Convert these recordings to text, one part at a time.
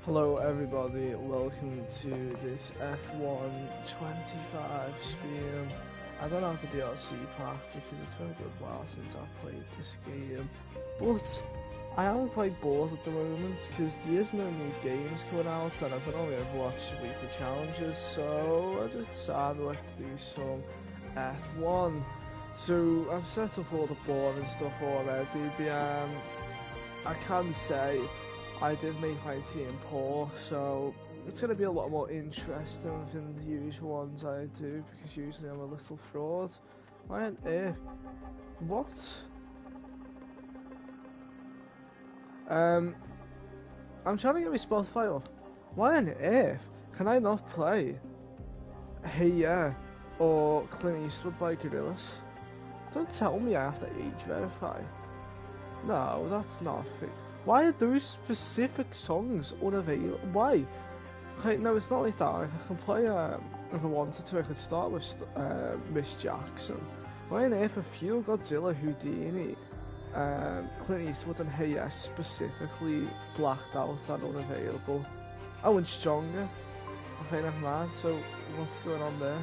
Hello everybody, welcome to this F1 25 stream. I don't have the DLC pack because it's been a good while since I've played this game, but I am quite bored at the moment because there is no new games coming out and I've been on Overwatch weekly challenges, so I just decided I'd like to do some F1. So I've set up all the board and stuff already. I can say I did make my team poor, so it's going to be a lot more interesting than the usual ones I do, because usually I'm a little fraud. Why on earth? What? I'm trying to get my Spotify off. Why on earth can I not play Hey Yeah or Clint Eastwood by Gorillaz? Don't tell me I have to age verify. No, that's not a thing. Why are those specific songs unavailable? Why? Okay, no, it's not like that. If I can play, if I wanted to, I could start with Miss Jackson. Why on earth are Fuel, Godzilla, Houdini, Clint Eastwood and Hey Yes specifically blacked out and unavailable? Oh, and Stronger. Okay, never mind. So, what's going on there?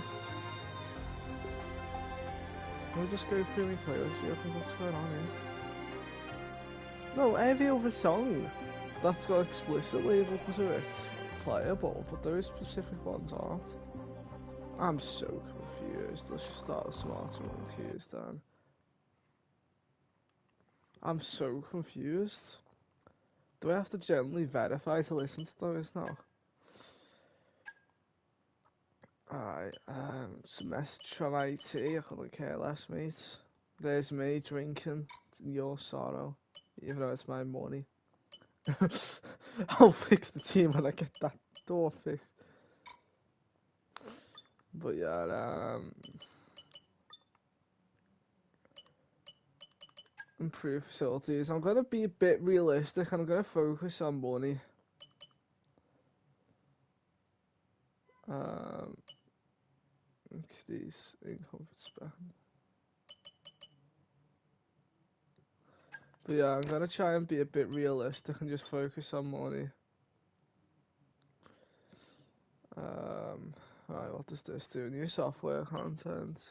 We'll just go through my playlist real quick. What's going on here? No, every other song that's got explicit labels of it playable, but those specific ones aren't. I'm so confused. Let's just start a smarter one confused then. I'm so confused. Do I have to generally verify to listen to those now? Alright, some message from IT, I couldn't care less, mate. There's me drinking your sorrow, even though it's my money. I'll fix the team when I get that door fixed. But yeah, improve facilities. I'm gonna be a bit realistic. I'm gonna focus on money. Increase income spend. But yeah, I'm gonna try and be a bit realistic and just focus on money. Alright, what does this do? New software content.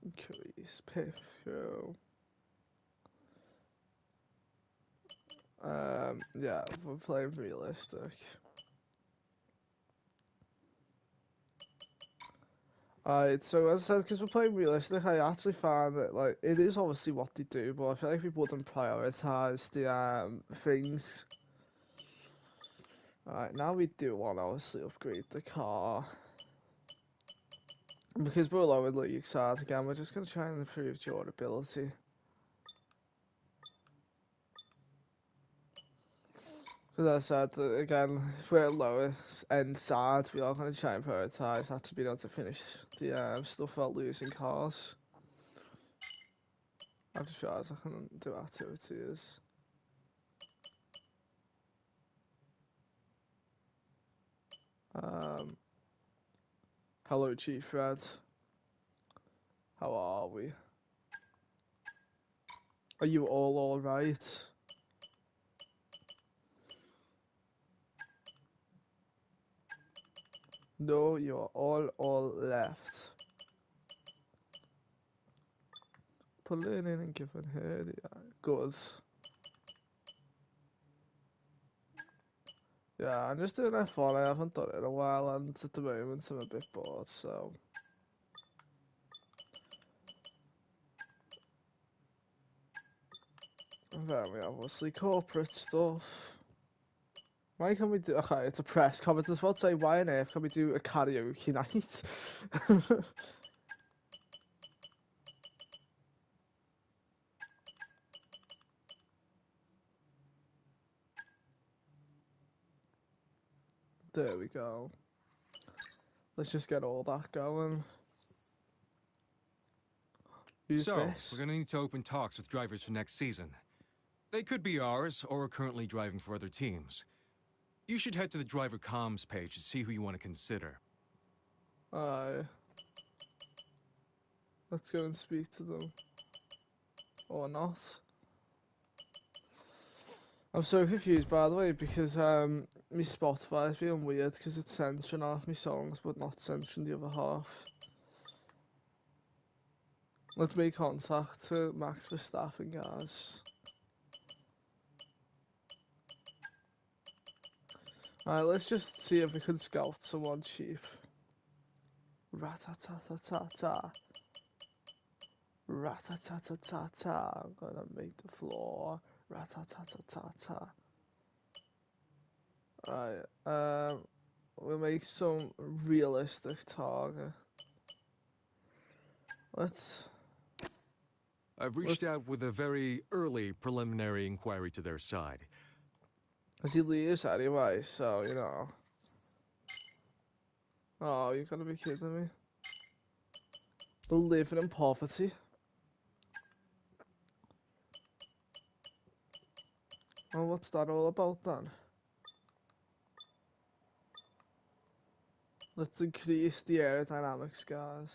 Increase PIF show. Yeah, we're playing realistic. Alright, so as I said, because we're playing realistic, I actually found that, like, it is obviously what they do, but I feel like we wouldn't prioritise the, things. Alright, now we do want to obviously upgrade the car. And because we're low in League Stars again, we're just going to try and improve durability. Because as I said, again, if we're at lower end side, we are going to try and prioritise that to be able to finish the stuff without losing cars. I've just realised I can do activities. Hello, Chief Red. How are we? Are you all alright? No, you're all left. Pulling in and giving her the good. Yeah, I'm just doing F1. I haven't done it in a while, and at the moment I'm a bit bored, so. And then we have obviously corporate stuff. Why can't we do? Okay, it's a press comment. I was about to say, why on earth can we do a karaoke night? There we go. Let's just get all that going. Who's So, this? we're gonna need to open talks with drivers for next season. They could be ours, or are currently driving for other teams. You should head to the driver comms page to see who you want to consider. Let's go and speak to them. Or not. I'm so confused, by the way, because my Spotify is being weird because it's censoring half my songs but not censoring the other half. Let's make contact to Max Verstappen, guys. Alright, let's just see if we can scout someone cheap. Rat-a-ta-ta-ta-ta. Rat-a-ta-ta-ta-ta. I'm gonna make the floor. Rat-a-ta-ta-ta-ta. Alright, we'll make some realistic target. I've reached out with a very early preliminary inquiry to their side. Because he leaves anyway, so, you know. Oh, you're gonna be kidding me. They're living in poverty. Well, what's that all about then? Let's increase the aerodynamics, guys.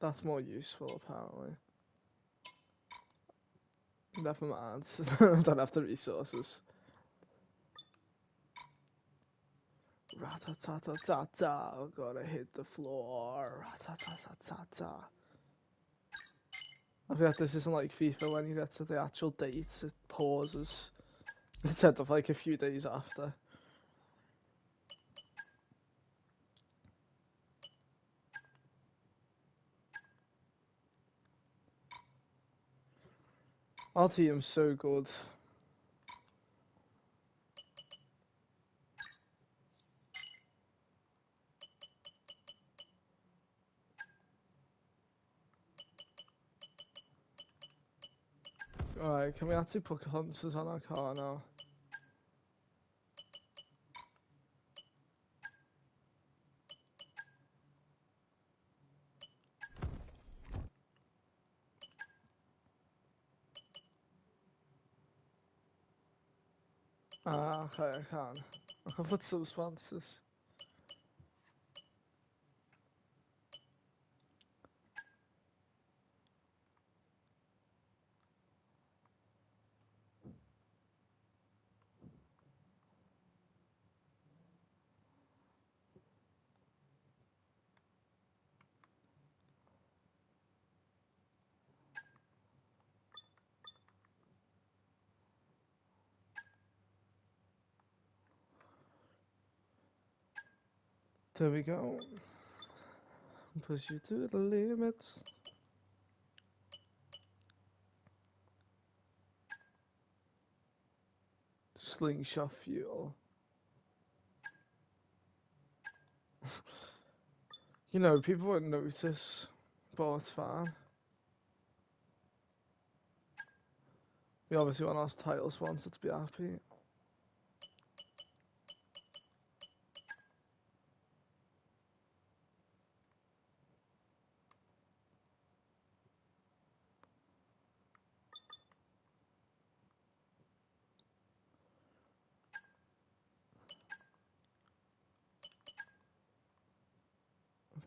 That's more useful, apparently. Never mind. I don't have the resources. Rat-a-ta-ta-ta-ta. I'm gonna hit the floor. Rat-a-ta-ta-ta-ta. I forget this isn't like FIFA when you get to the actual date, it pauses. Instead of like a few days after. Our team's so good. Alright, can we actually put hunters on our car now? Ah, okay, I can. I can put some sponsors. There we go. Push you to the limit. Slingshot fuel. You know, people wouldn't notice, but it's fine. We obviously want our title sponsor to be happy.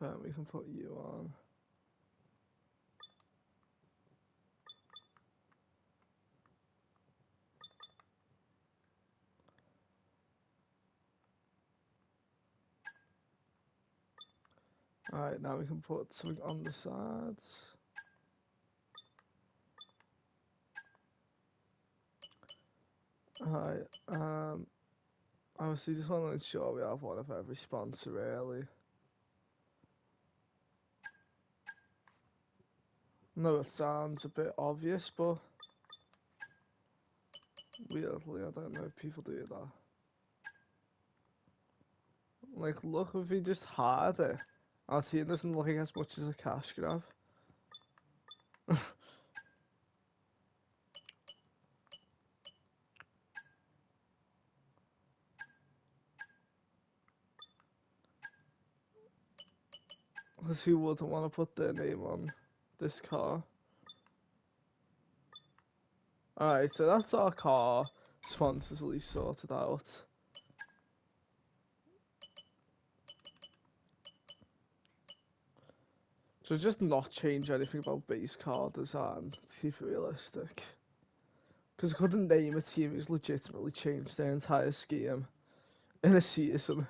Then we can put you on. Alright, now we can put something on the sides. Alright, obviously just want to ensure we have one of every sponsor really. No, it sounds a bit obvious, but weirdly, I don't know if people do that. Like, look, if we just hide it, our team doesn't look like as much as a cash grab. Because who wouldn't want to put their name on this car? Alright, so that's our car. Sponsors at least sorted out. So just not change anything about base car design, to keep it realistic. Because I couldn't name a team who's legitimately changed their entire scheme in a season.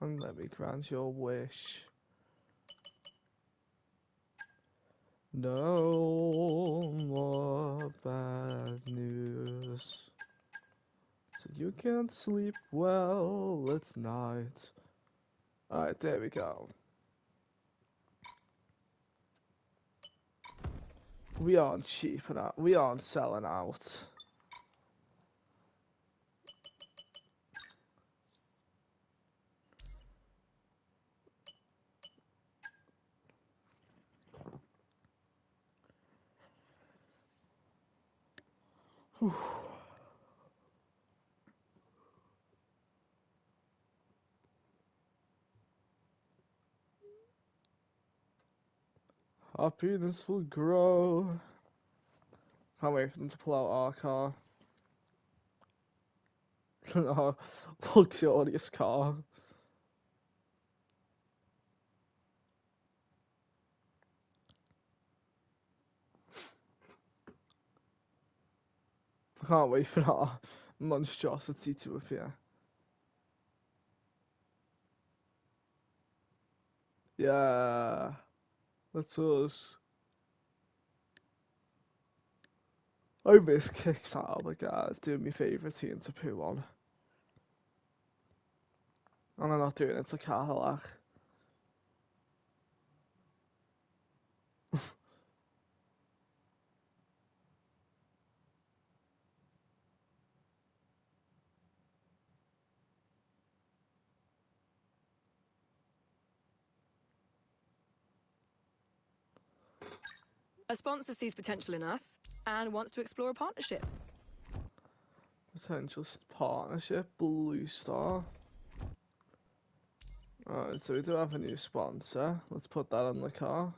And let me grant your wish. No more bad news. So you can't sleep well at night. Alright, there we go. We aren't cheaping out. We aren't selling out. Whew. Happiness will grow. Can't wait for them to pull out our car. Our luxurious car. Can't wait for our monstrosity to appear. Yeah, that's us. I miss Kickstarter, guys. Doing my favourite team to poo on. And I'm not doing it to Cadillac. A sponsor sees potential in us and wants to explore a partnership. Potential partnership, Blue Star. Alright, so we do have a new sponsor. Let's put that on the car.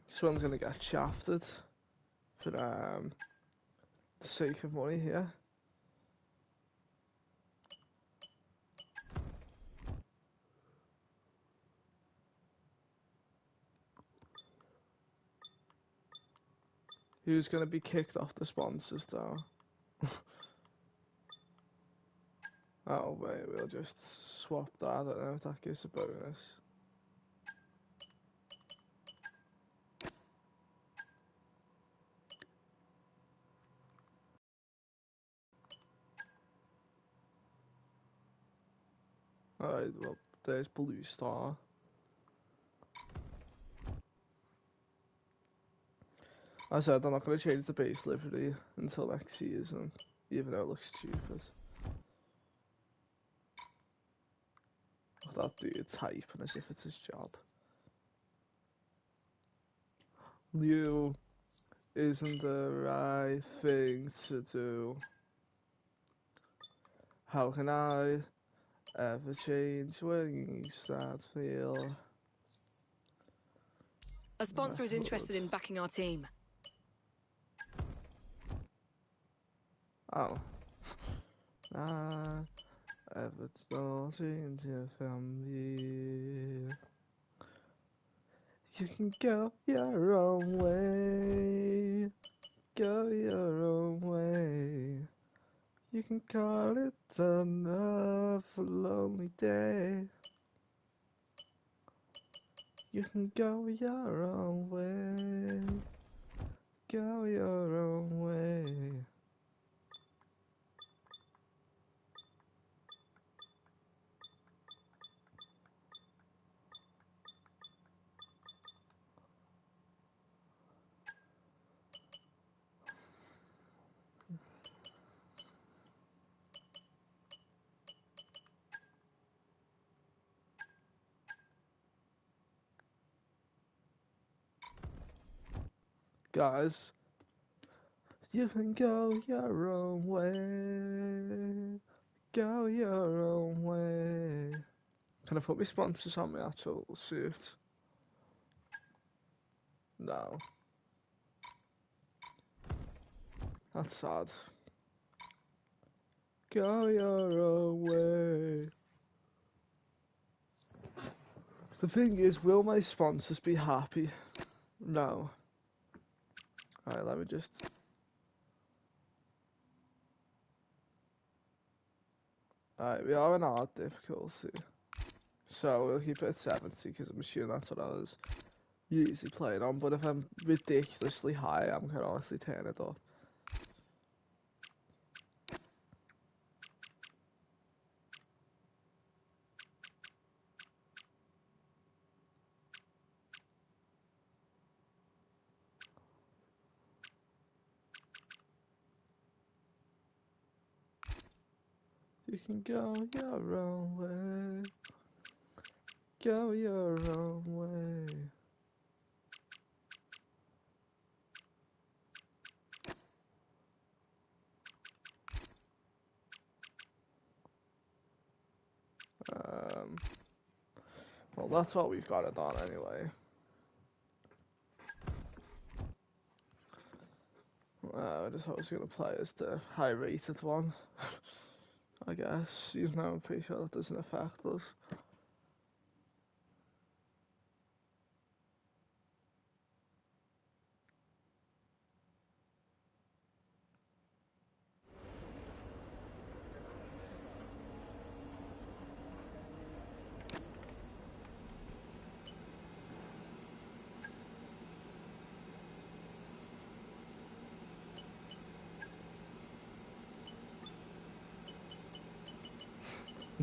This one's gonna get shafted for the sake of money here. Who's gonna be kicked off the sponsors though? Oh wait, we'll just swap that. I don't know if that gives a bonus. Alright, well, there's Blue Star. I said I'm not going to change the base livery until next season, even though it looks stupid. Look at that dude typing as if it's his job. You isn't the right thing to do. How can I ever change when you start to feel? A sponsor is interested in backing our team. Oh. I ever change your family. You can go your own way. Go your own way. You can call it another lonely day. You can go your own way. Go your own way. Guys, you can go your own way. Go your own way. Can I put my sponsors on my actual suit? No. That's sad. Go your own way. The thing is, will my sponsors be happy? No. Alright, let me just... Alright, we are in hard difficulty. So we'll keep it at 70 because I'm assuming that's what I was usually playing on. But if I'm ridiculously high, I'm going to honestly turn it up. You can go your own way. Go your own way. Well, that's what we've got it on anyway. I just was going to play as the high rated one. I guess, even though I'm pretty sure that doesn't affect us.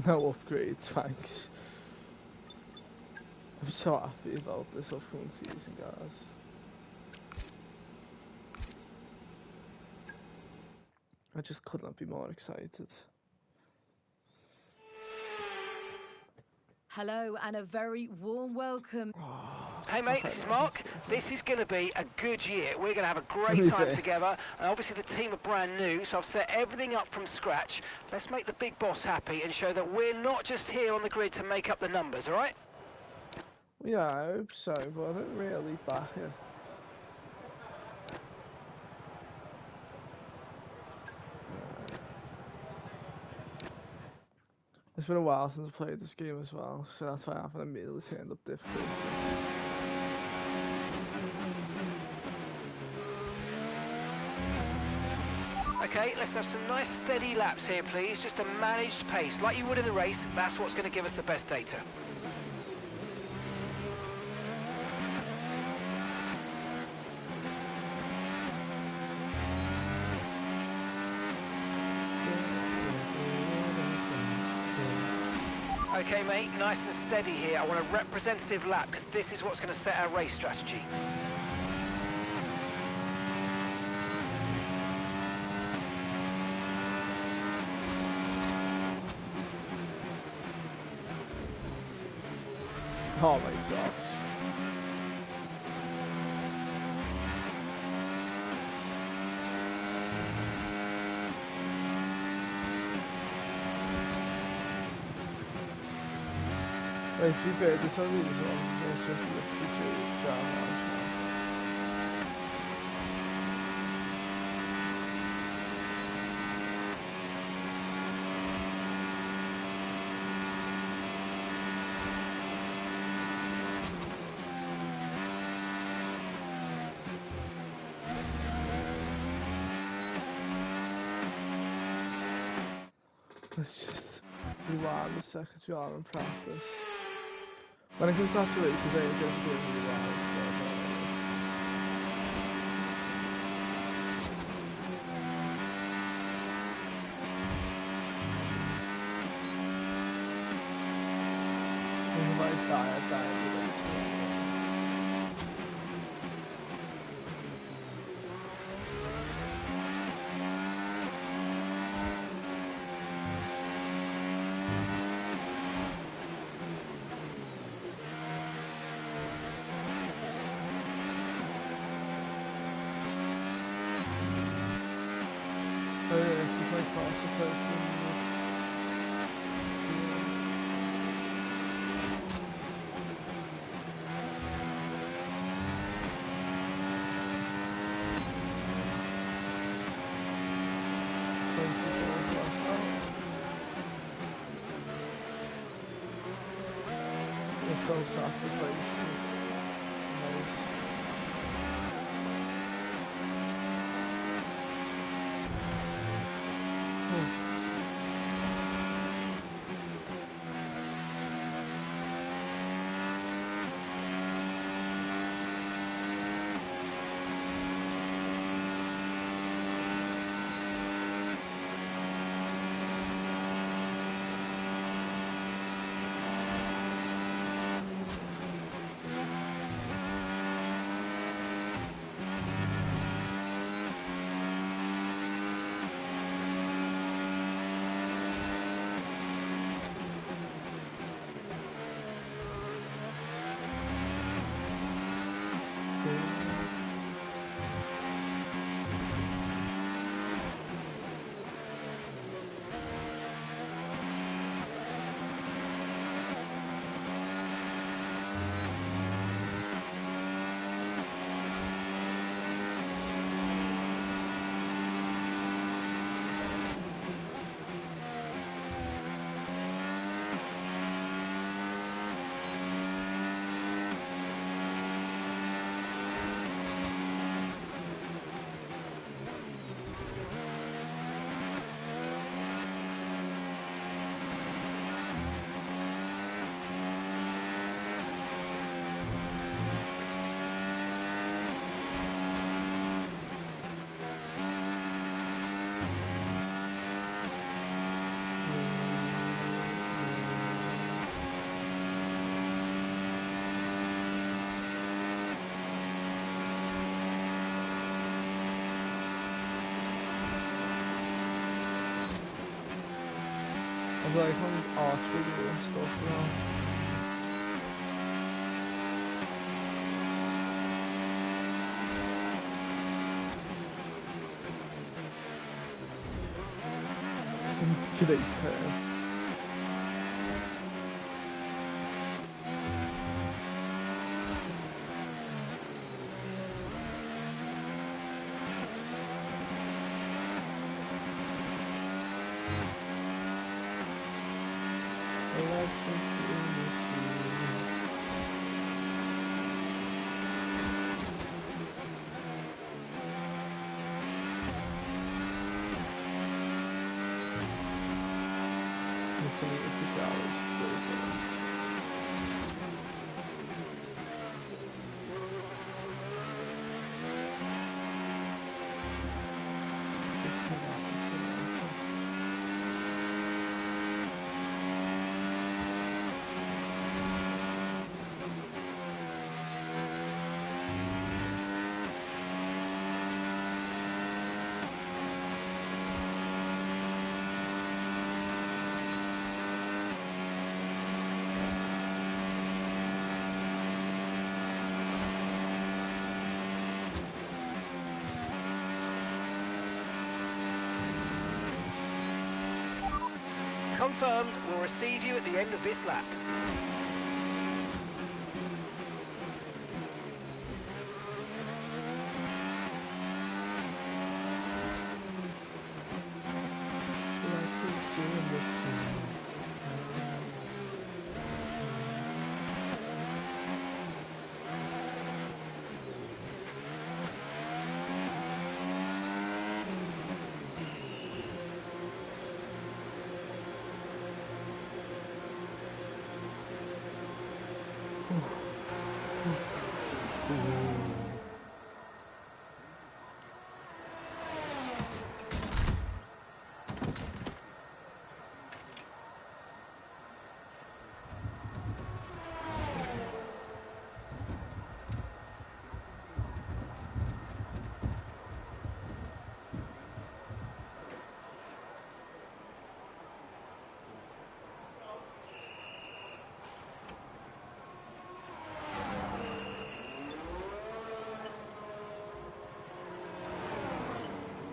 No upgrades, thanks. I'm so happy about this upcoming season, guys. I just could not be more excited. Hello and a very warm welcome. Hey mate, this is Mark. This is going to be a good year. We're going to have a great time together, and obviously the team are brand new, so I've set everything up from scratch. Let's make the big boss happy and show that we're not just here on the grid to make up the numbers, all right? Yeah, I hope so, but I don't really back it. It's been a while since I played this game as well, so that's why I haven't immediately turned up difficulty. Okay, let's have some nice steady laps here, please. Just a managed pace, like you would in the race. That's what's going to give us the best data. Okay, mate, nice and steady here. I want a representative lap, because this is what's going to set our race strategy. Oh my gosh. If you bet this one is just literally drama. Let's just rewind the second round and practice. When it comes back to races, I ain't gonna do really well. If I die, I die. self-sacrifice. I was like on archery and stuff now. Great turn. Confirmed, we'll receive you at the end of this lap.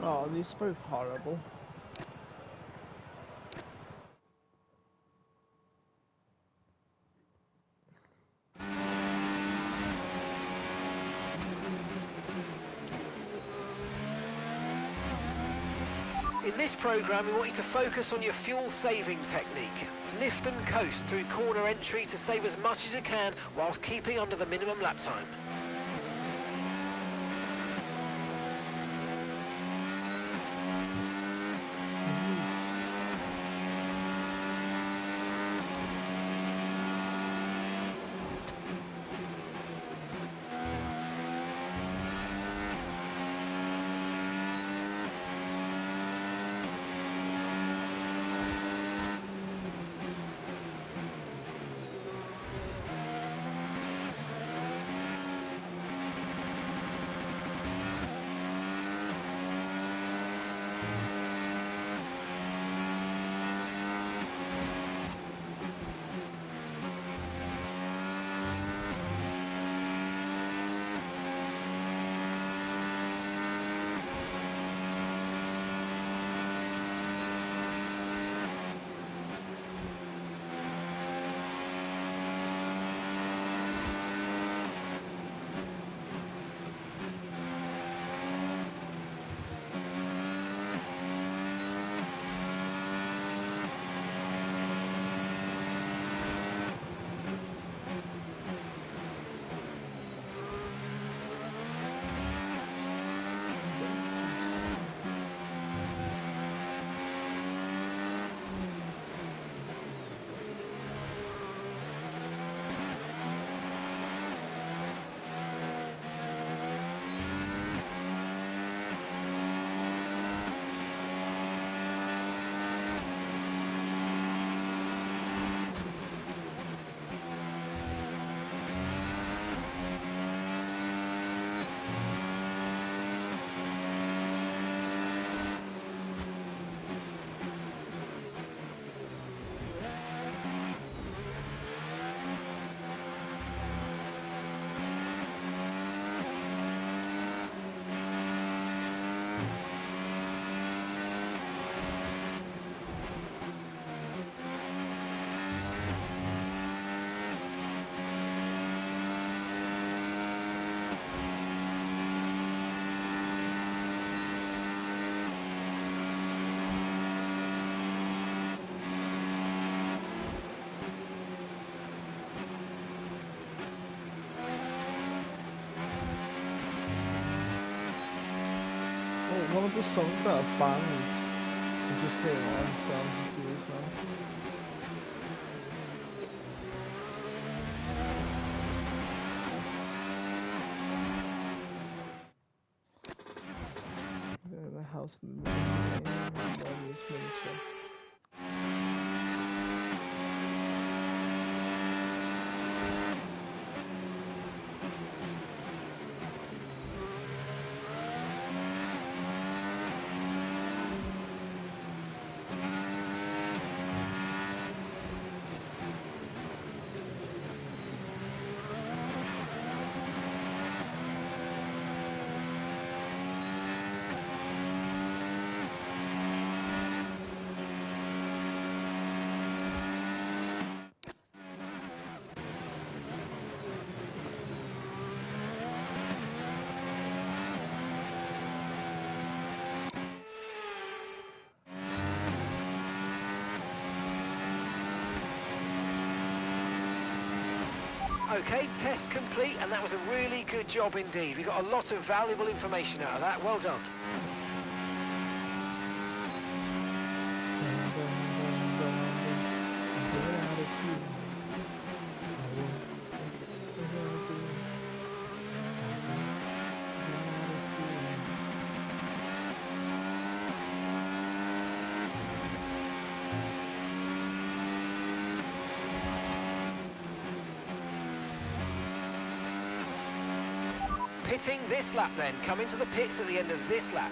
Oh, these are both horrible. In this programme, we want you to focus on your fuel-saving technique. Lift and coast through corner entry to save as much as you can whilst keeping under the minimum lap time. One of the songs that I've banned, it just came on, so I'm confused now. The house in the miniature. Okay, test complete, and that was a really good job indeed. We got a lot of valuable information out of that. Well done. Pitting this lap then. Come into the pits at the end of this lap.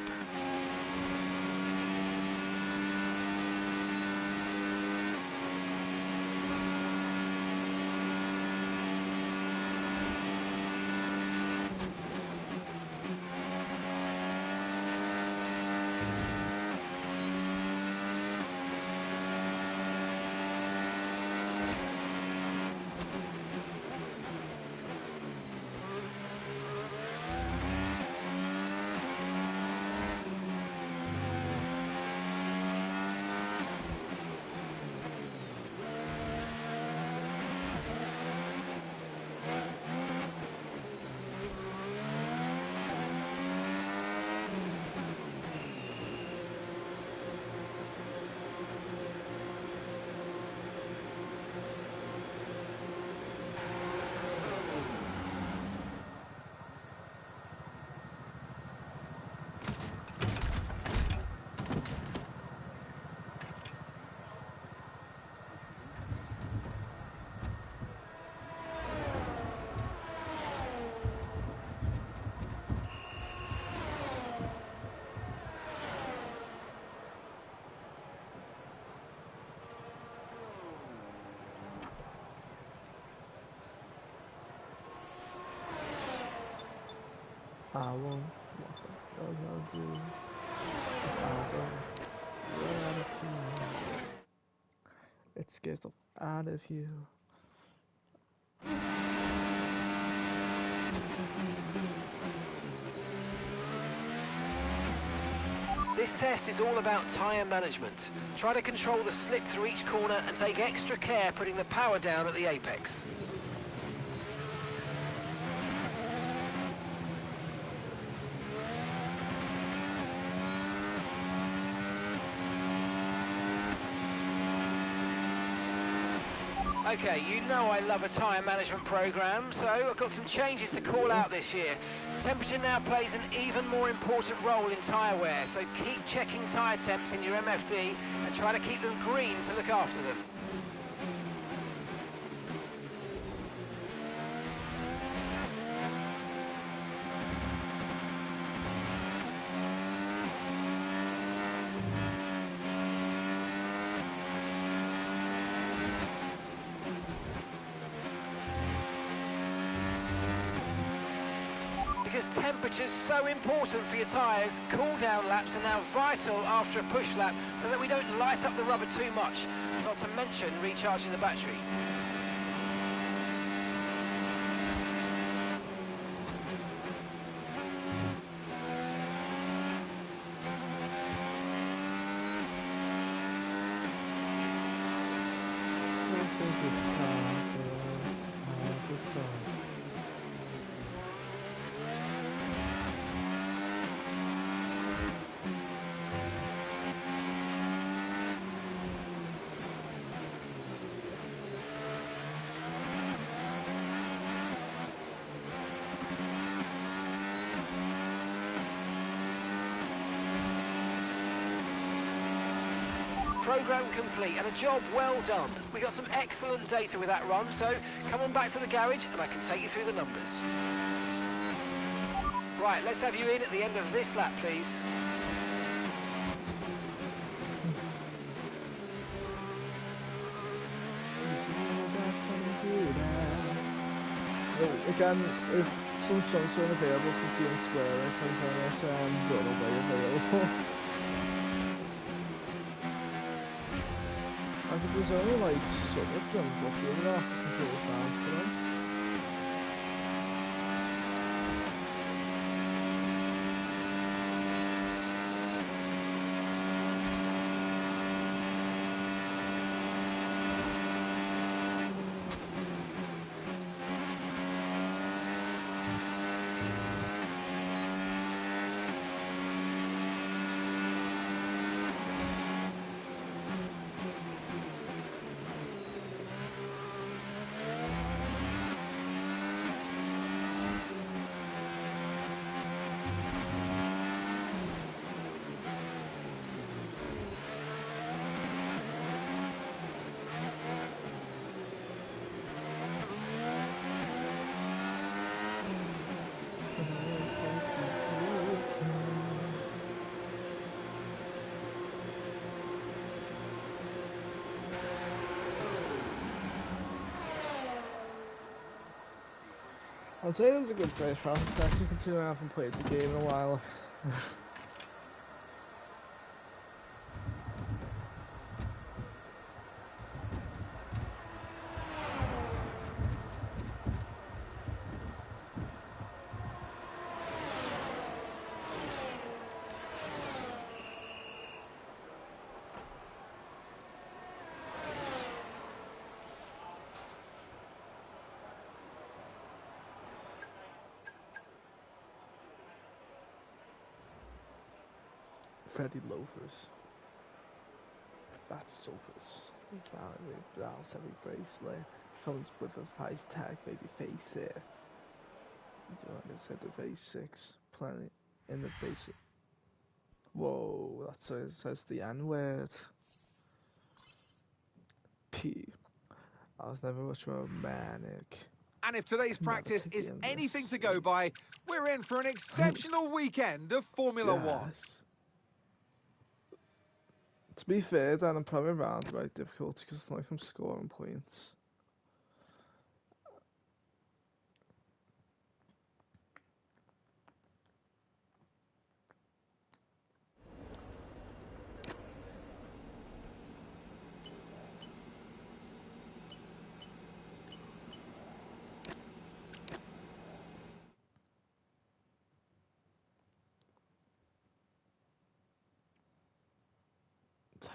I won't what the dog I'll do. I don't run out of fuel. It scares the out of you. This test is all about tyre management. Try to control the slip through each corner and take extra care putting the power down at the apex. Okay, you know I love a tyre management programme, so I've got some changes to call out this year. Temperature now plays an even more important role in tyre wear, so keep checking tyre temps in your MFD and try to keep them green to look after them. Because temperature's so important for your tyres, cool down laps are now vital after a push lap so that we don't light up the rubber too much, not to mention recharging the battery. Programme complete and a job well done. We got some excellent data with that run, so come on back to the garage and I can take you through the numbers. Right, let's have you in at the end of this lap, please. Again, if some songs are available for Field Square, I think that'll be available. As if there's only like sort of done booking that I can put it down for them. I'd say it was a good first round session considering I haven't played the game in a while. Freddy Loafers. That's sofas. Blouse every bracelet. Comes with a price tag, maybe face it. You know, it's at the base 6. Planet in the basic. Whoa, that says the N word. P. I was never much romantic. And if today's practice is anything to go by, we're in for an exceptional weekend of Formula One. To be fair, then I'm probably around the right difficulty because it's like I'm scoring points.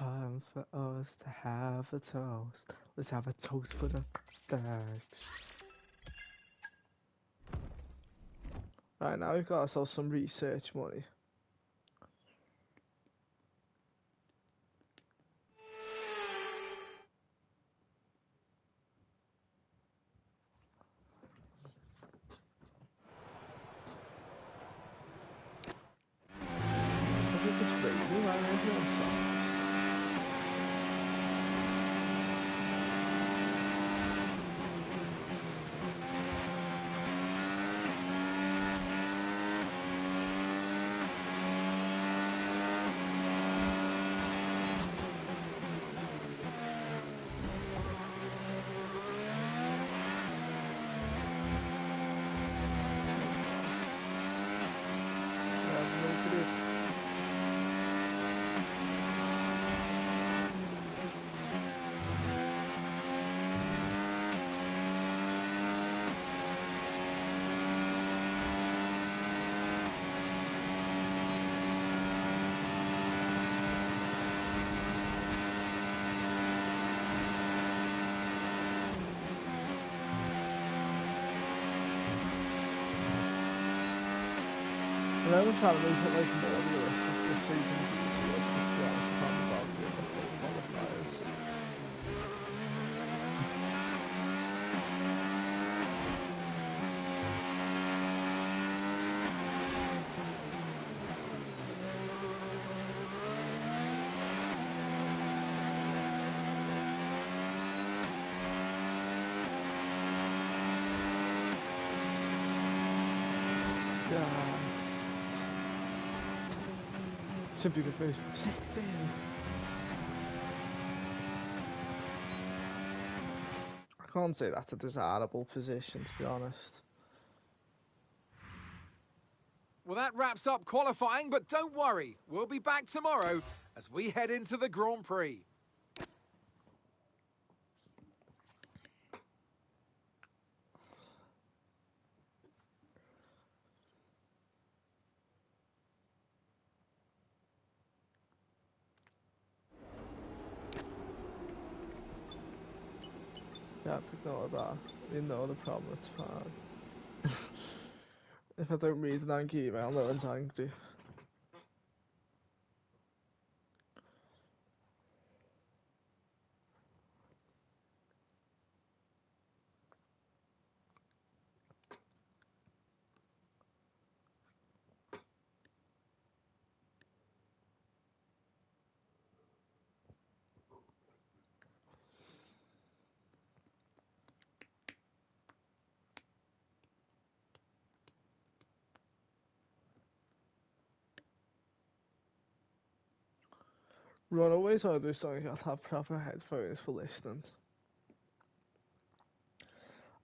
time for us to have a toast. Let's have a toast for the bags. Right, now we've got ourselves some research money. I think it's raining right now here on Sundays. I'm trying to make it like more realistic, just so you can do this work, to be honest, I can't be bothered doing the full qualifiers. God. Should be the first 16. I can't say that's a desirable position, to be honest. Well, that wraps up qualifying, but don't worry. We'll be back tomorrow as we head into the Grand Prix. Yeah, ignore that. Ignore the problem, it's fine. If I don't read an angry email, no one's angry. Runaways are those songs you have to have proper headphones for listening.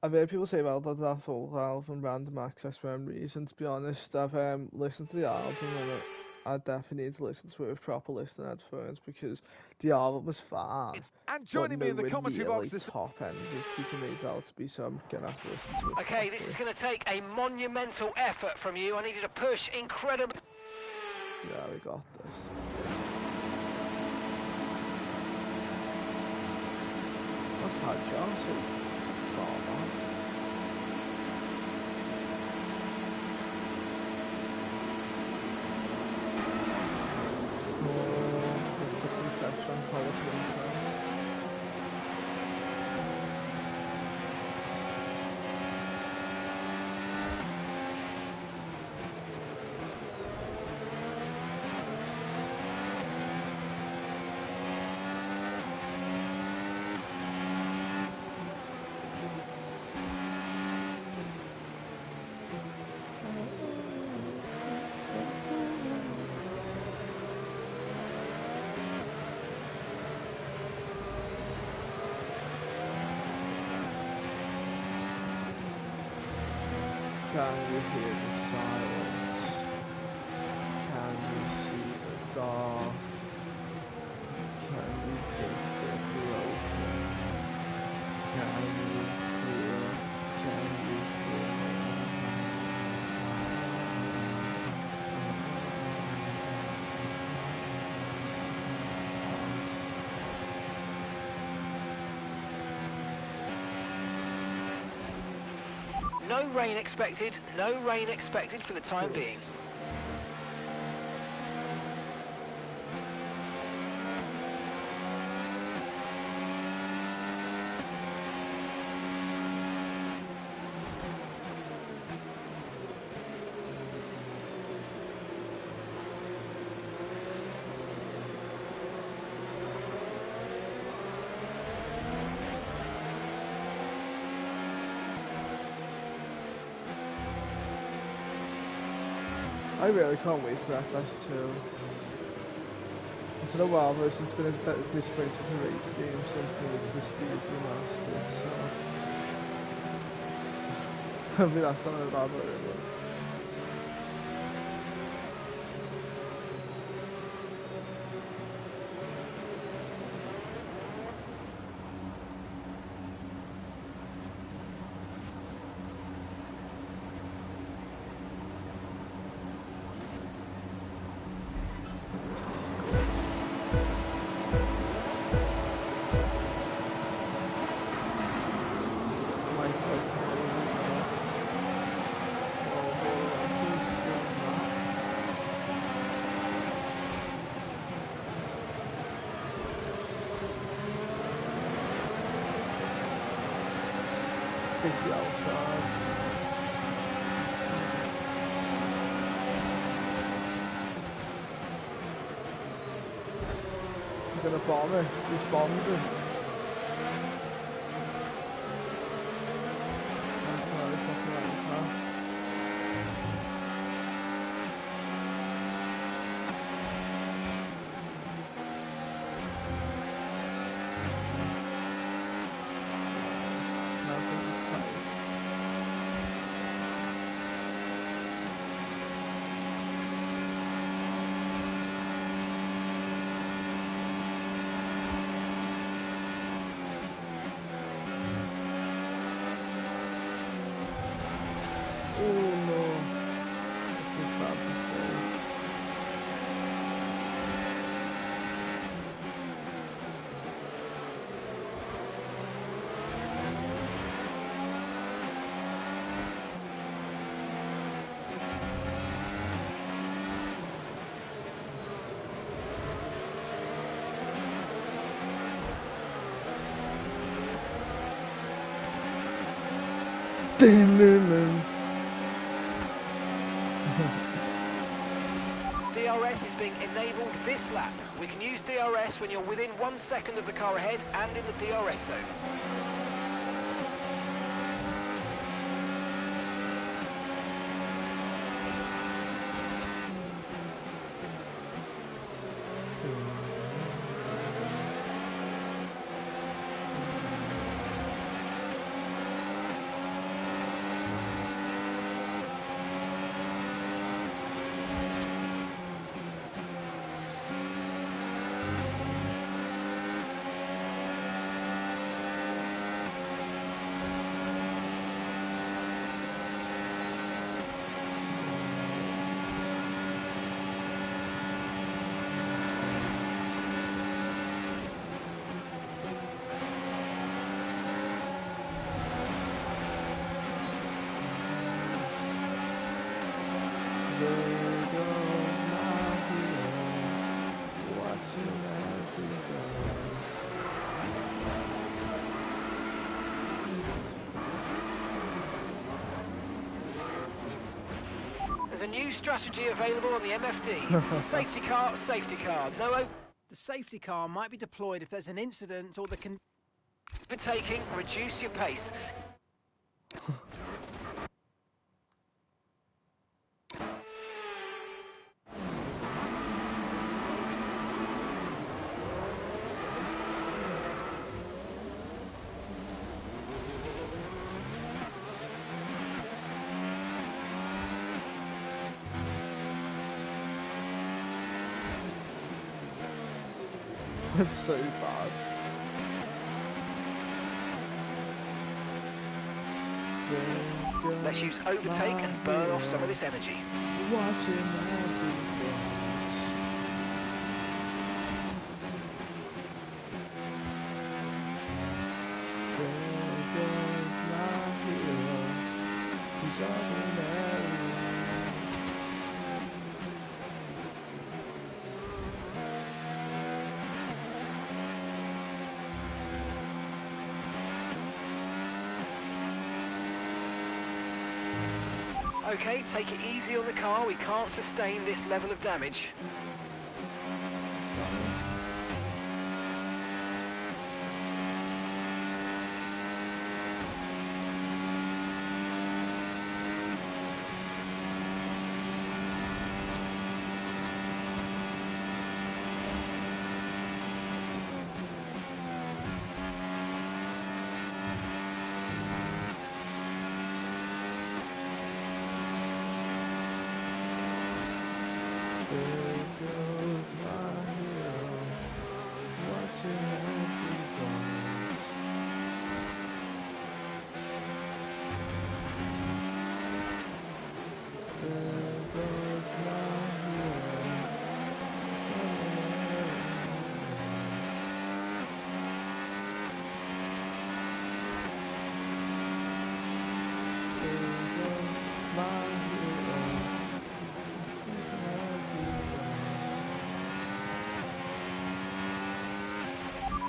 I've heard people say about that full album, Random Access Memories, and to be honest, I've listened to the album and I definitely need to listen to it with proper listening headphones because the album was fine, And but joining me in the nowhere commentary near box like top end as people made it out to be, so I'm gonna have to listen to it. Okay, this is going to take a monumental effort from you. I need you to push incredibly. Yeah, we got this. That's hard, Chelsea. Oh, man. Put some pressure on Paul now. Can you hear the silence? Can you see the dark? Can you taste the broken? Can you feel? Can you feel? No rain expected. No rain expected for the time being. I really can't wait for FS2. It's been a while though since it's been a disappointing for a race game since the speed remastered, so... I mean, that's not a bad word, really. Take the outside. I'm gonna bomb it. He's bombed it. DRS is being enabled this lap. We can use DRS when you're within 1 second of the car ahead and in the DRS zone. There's a new strategy available on the MFD. Safety car, safety car. The safety car might be deployed if there's an incident or the overtaking. Reduce your pace. It's so bad. Let's use overtake and burn off some of this energy. Watching as he goes. There goes my hero. Okay, take it easy on the car. We can't sustain this level of damage.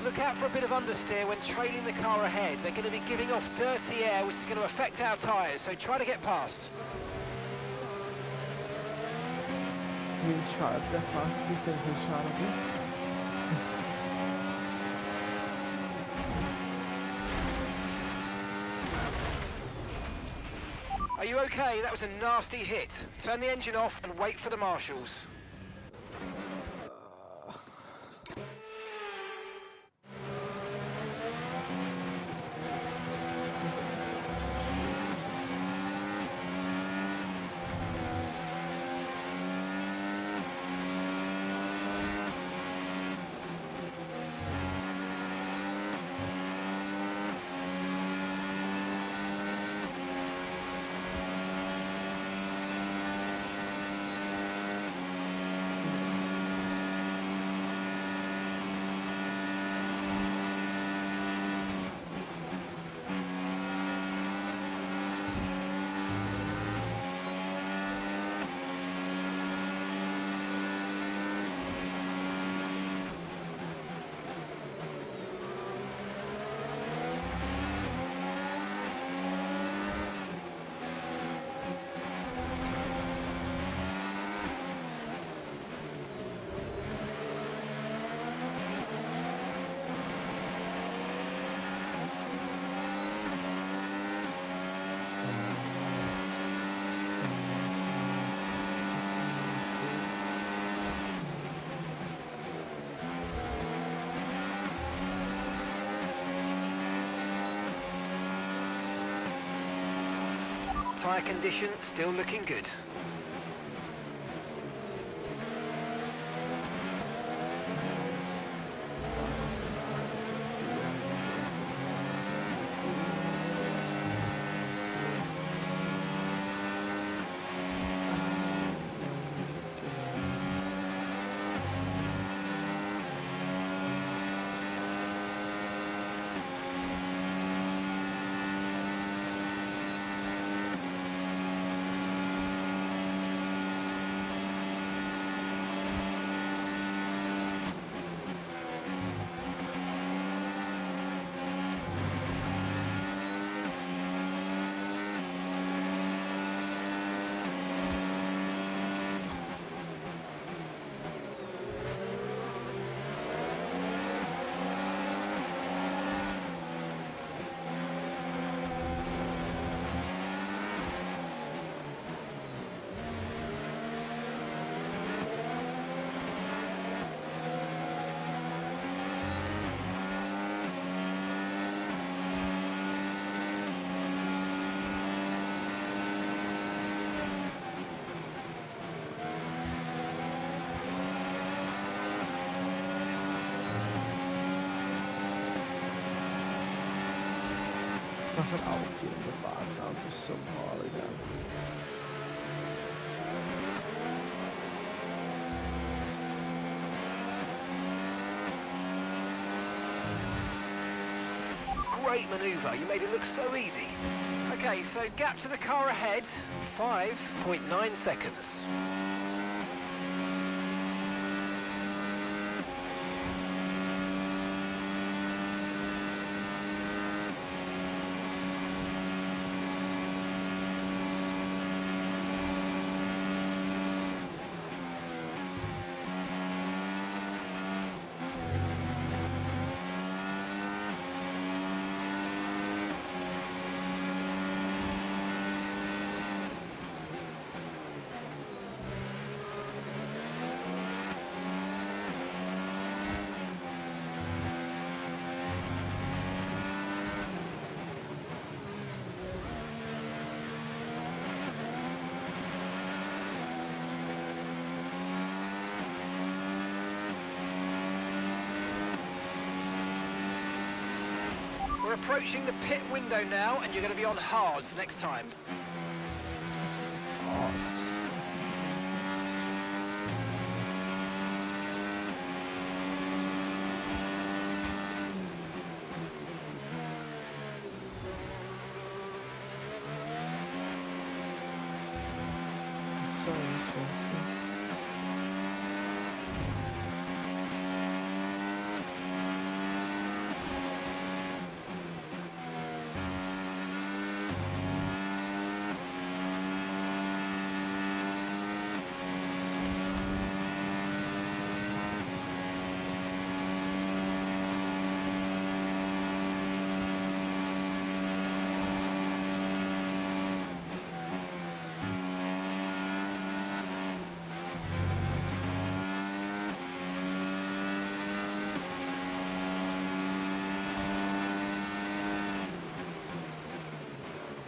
Look out for a bit of understeer when trailing the car ahead. They're going to be giving off dirty air, which is going to affect our tyres, so try to get past. You try to get past, you think he's trying to do? Are you okay? That was a nasty hit. Turn the engine off and wait for the marshals. Tyre condition still looking good. Nothing out here in the background for some Harley then. Great manoeuvre, you made it look so easy. Okay, so gap to the car ahead, 5.9 seconds. we're approaching the pit window now, and you're going to be on hards next time.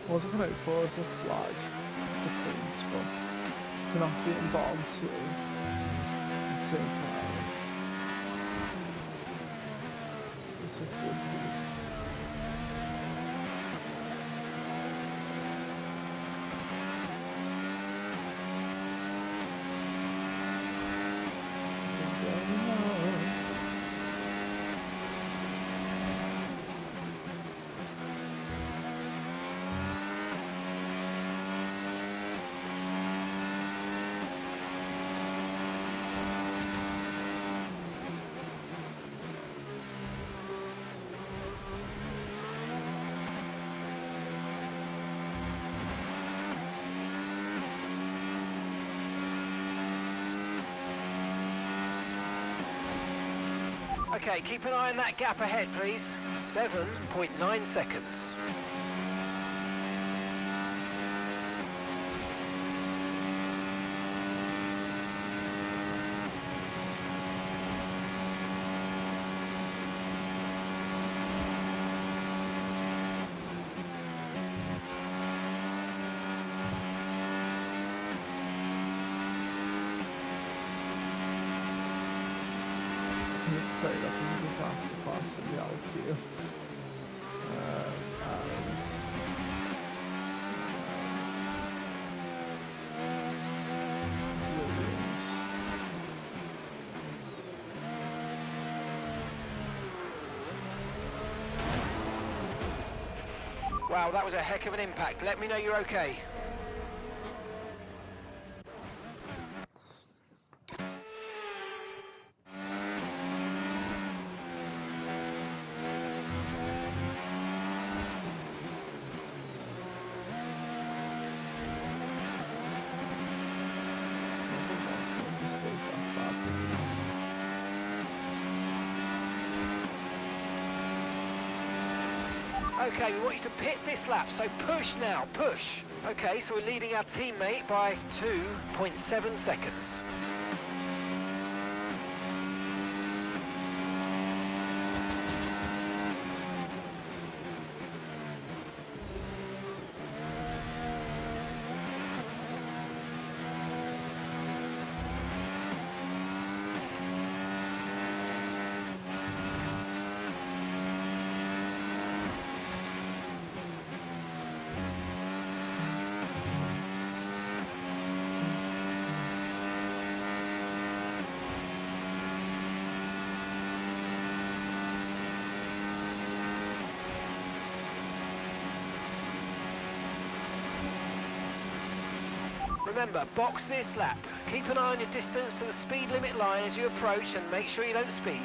I was looking out for as a flag, the points, but we're not getting bottom two at the same time. It's a good move. Okay, keep an eye on that gap ahead, please. 7.9 seconds. Played up in the disaster parts of the outfield. Wow, that was a heck of an impact. Let me know you're okay. Okay, we want you to pit this lap, so push now, push. Okay, so we're leading our teammate by 2.7 seconds. Remember, box this lap. Keep an eye on your distance to the speed limit line as you approach and make sure you don't speed.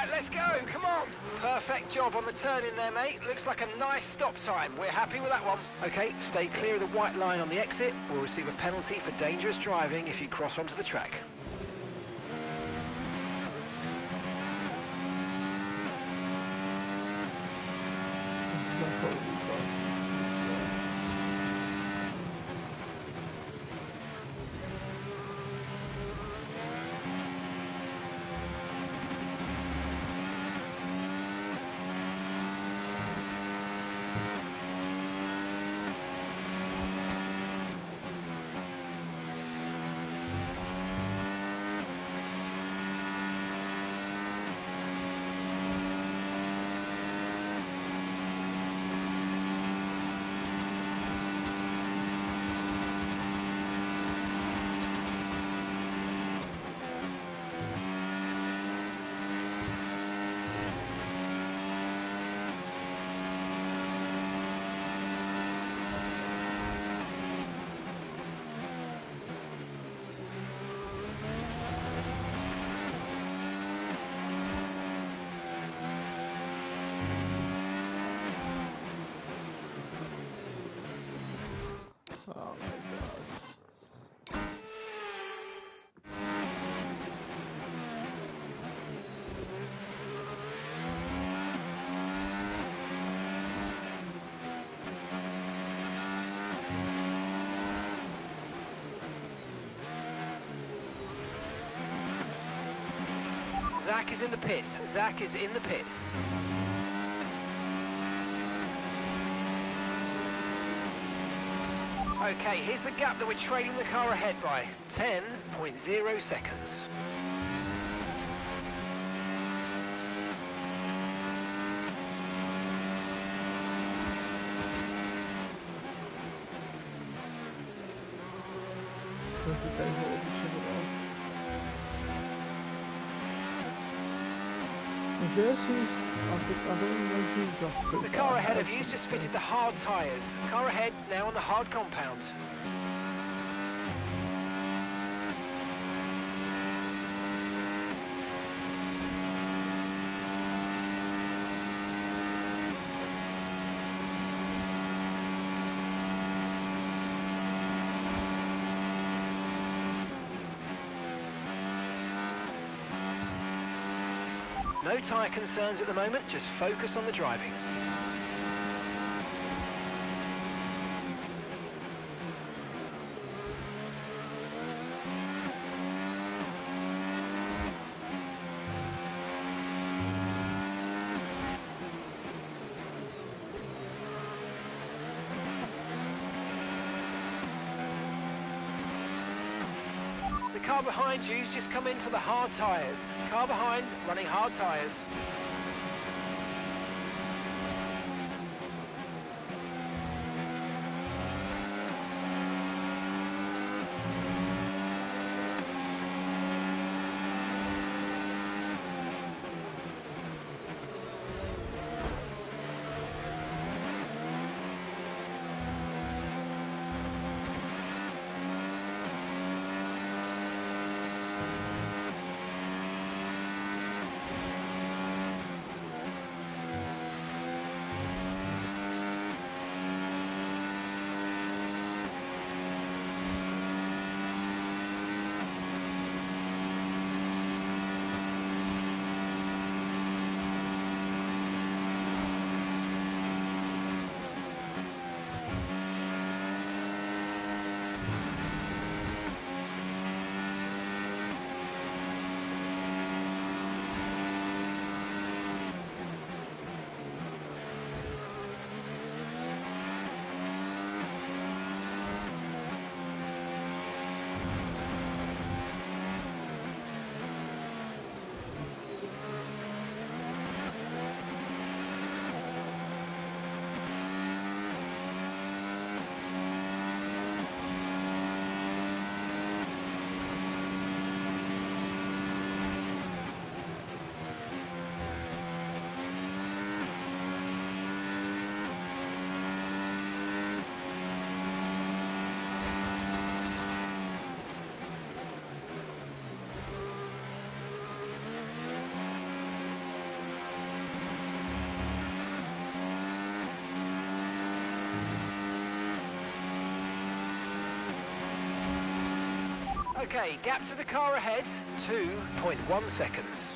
right, let's go, come on. Perfect job on the turn in there, mate. Looks like a nice stop time. We're happy with that one. Okay, stay clear of the white line on the exit. We'll receive a penalty for dangerous driving if you cross onto the track. Oh my god. Zach is in the pits. Zach is in the pits. Okay, here's the gap that we're trailing the car ahead by. 10.0 seconds. The car ahead of you's just fitted the hard tyres. Car ahead now on the hard compound. No tyre concerns at the moment, just focus on the driving. The car behind you's just come in for the hard tyres. Car behind, running hard tyres. Okay, gap to the car ahead, 2.1 seconds.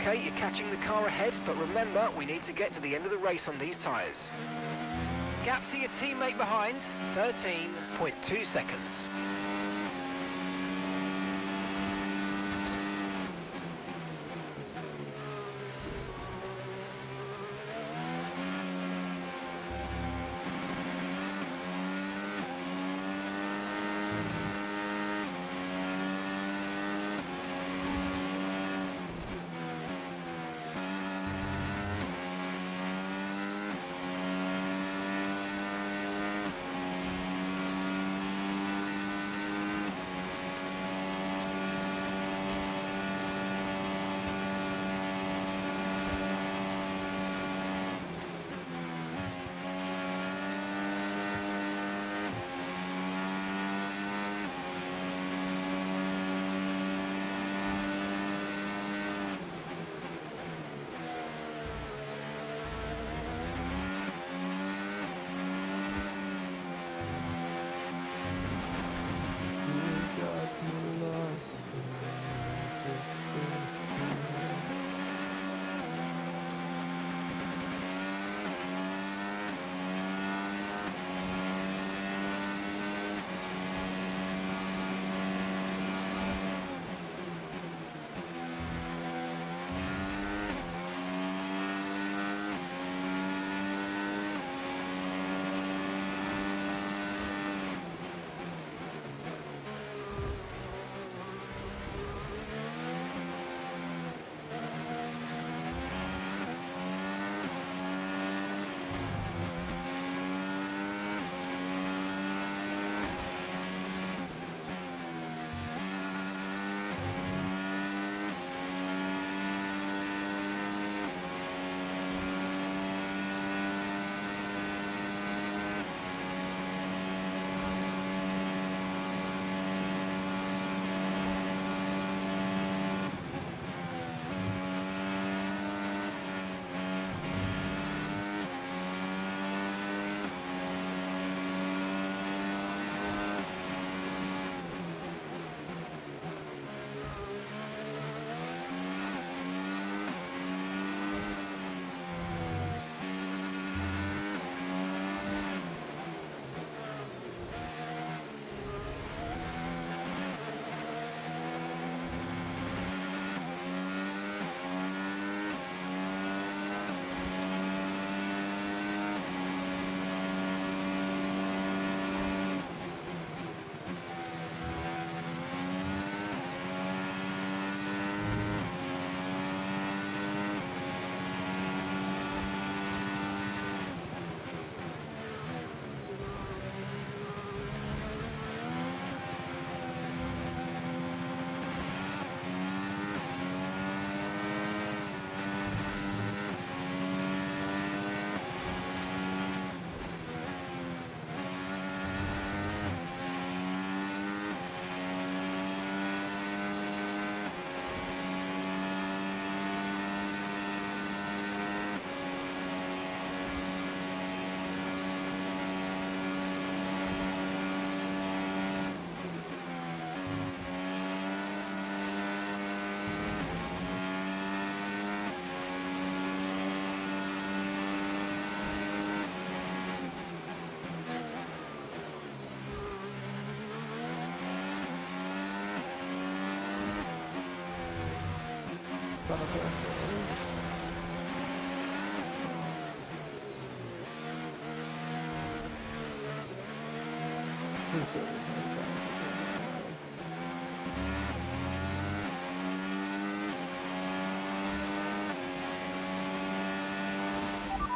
Okay, you're catching the car ahead, but remember, we need to get to the end of the race on these tyres. Gap to your teammate behind, 13.2 seconds.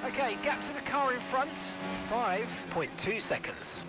Okay, gap to the car in front, 5.2 seconds.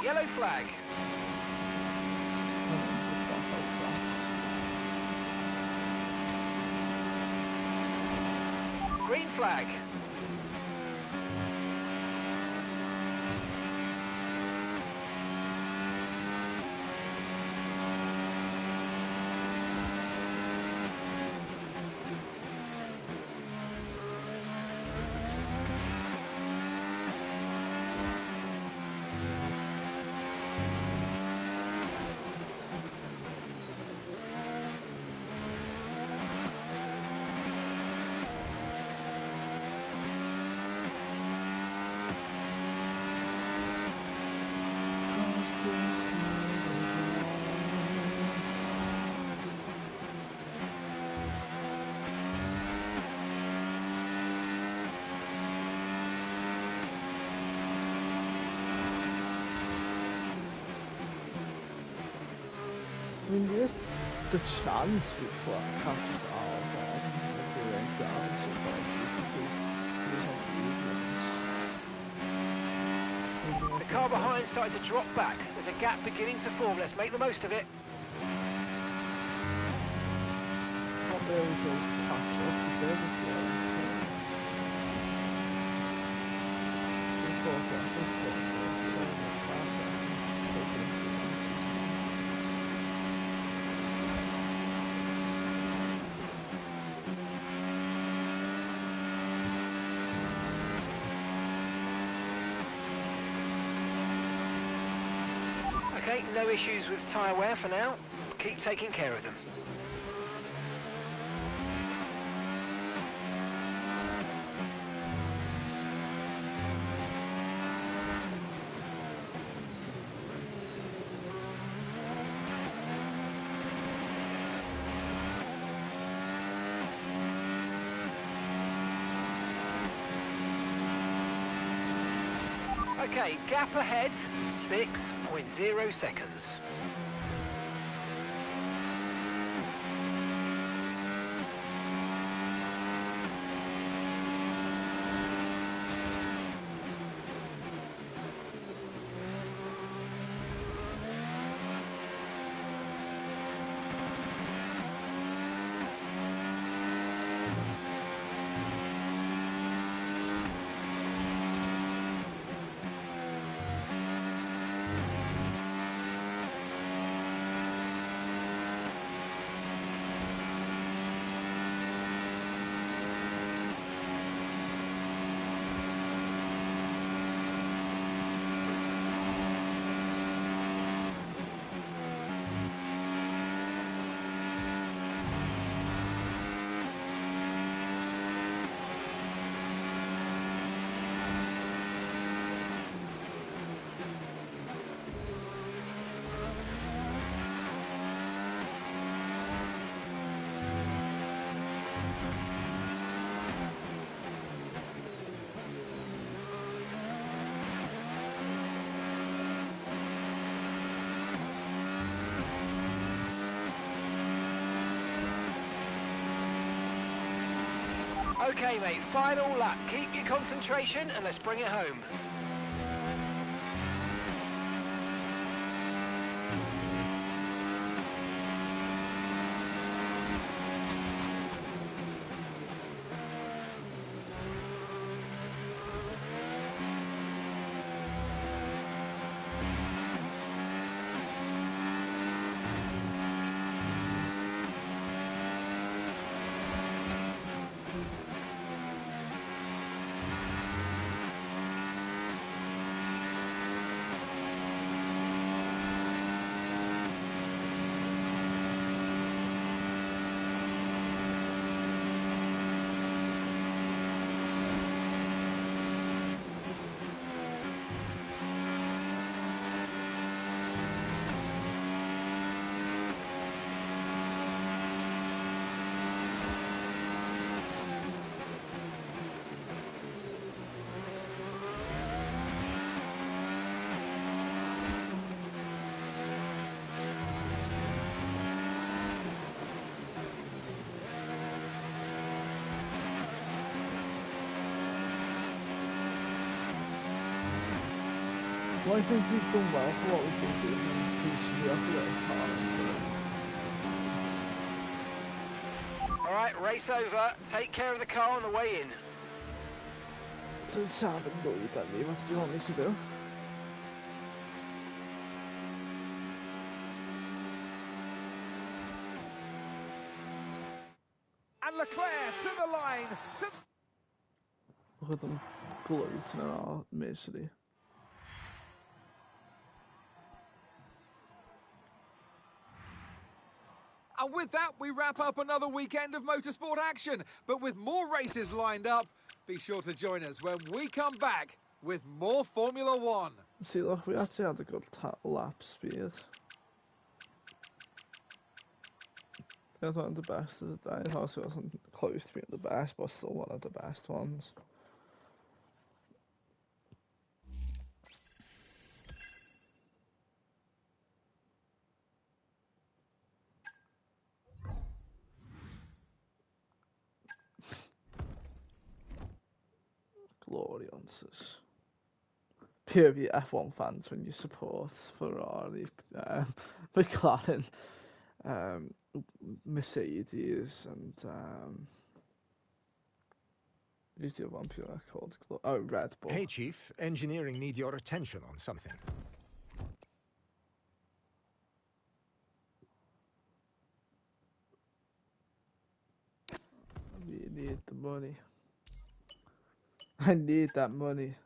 Yellow flag. Green flag. I mean, there's the chance we put captain's arm on if we went down to The car behind started to drop back. There's a gap beginning to form. Let's make the most of it. not really to catch up with everything. Okay, no issues with tyre wear for now. Keep taking care of them. Okay, gap ahead, 6.0 seconds. Okay, mate, final lap. Keep your concentration and let's bring it home. Well, I think we've done well for what we've been doing in PCV. I feel it's hard. All right, race over. Take care of the car on the way in. Doesn't sound annoyed at me. What do you want me to do? And Leclerc to the line. Look at them gloating in our misery. And with that, we wrap up another weekend of motorsport action. But with more races lined up, be sure to join us when we come back with more Formula One. See, look, we actually had a good lap speed. I wasn't the best of the day. I also wasn't close to being the best, but still one of the best ones. Glory on us. POV F1 fans when you support Ferrari, McLaren, Mercedes, and who's the other one called? Oh, Red Bull. Hey, Chief. Engineering need your attention on something. We need the money. I need that money.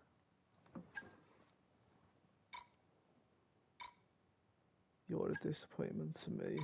You're a disappointment to me.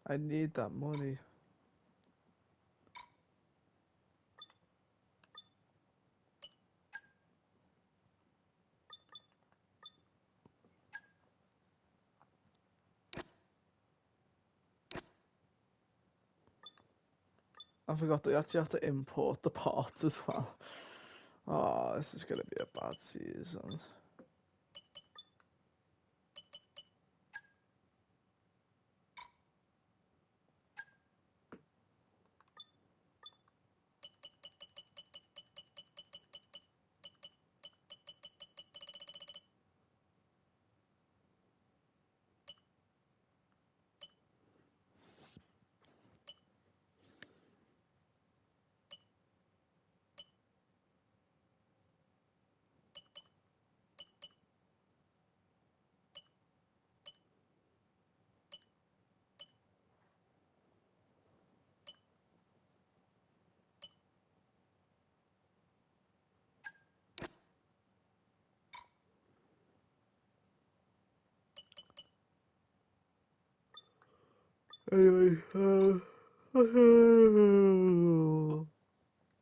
I need that money. I forgot that you actually have to import the parts as well. Oh, this is going to be a bad season. Anyway,